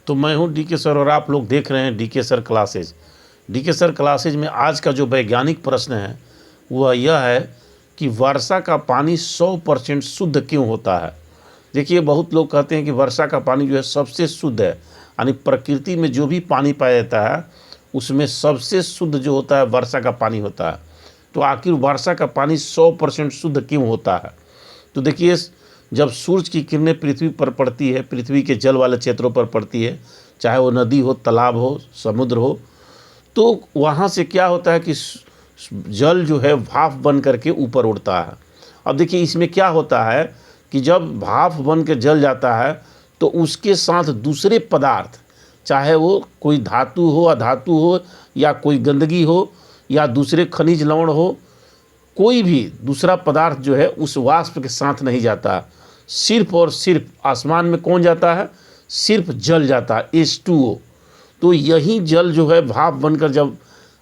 तो मैं हूं डीके सर और आप लोग देख रहे हैं DK sir classes. DK sir classes में आज का जो वैज्ञानिक प्रश्न है वह यह है कि वर्षा का पानी 100% शुद्ध क्यों होता है। देखिए, बहुत लोग कहते हैं कि वर्षा का पानी जो है सबसे शुद्ध है, यानी प्रकृति में जो भी पानी पाया जाता है उसमें सबसे शुद्ध जो होता है वर्षा का पानी होता है। तो आखिर वर्षा का पानी 100% शुद्ध क्यों होता है। तो देखिए, जब सूरज की किरणें पृथ्वी पर पड़ती है, पृथ्वी के जल वाले क्षेत्रों पर पड़ती है, चाहे वो नदी हो, तालाब हो, समुद्र हो, तो वहाँ से क्या होता है कि जल जो है भाप बन करके ऊपर उड़ता है। अब देखिए, इसमें क्या होता है कि जब भाप बन के जल जाता है तो उसके साथ दूसरे पदार्थ, चाहे वो कोई धातु हो, अधातु हो, या कोई गंदगी हो, या दूसरे खनिज लवण हो, कोई भी दूसरा पदार्थ जो है उस वाष्प के साथ नहीं जाता। सिर्फ और सिर्फ आसमान में कौन जाता है, सिर्फ जल जाता है, H2O। तो यही जल जो है भाप बनकर जब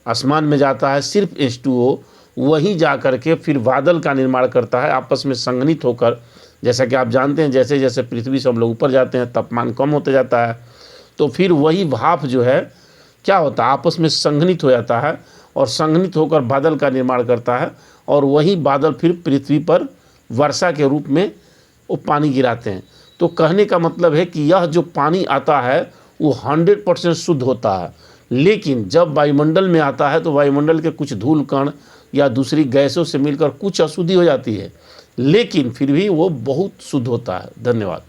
आसमान में जाता है, सिर्फ H2O, वही जा कर के फिर बादल का निर्माण करता है, आपस में संघनित होकर। जैसा कि आप जानते हैं, जैसे जैसे पृथ्वी से हम लोग ऊपर जाते हैं तापमान कम होते जाता है, तो फिर वही भाप जो है क्या होता है, आपस में संघनित हो जाता है और संघनित होकर बादल का निर्माण करता है। और वही बादल फिर पृथ्वी पर वर्षा के रूप में वो पानी गिराते हैं। तो कहने का मतलब है कि यह जो पानी आता है वो 100% शुद्ध होता है, लेकिन जब वायुमंडल में आता है तो वायुमंडल के कुछ धूल कण या दूसरी गैसों से मिलकर कुछ अशुद्धि हो जाती है, लेकिन फिर भी वो बहुत शुद्ध होता है। धन्यवाद।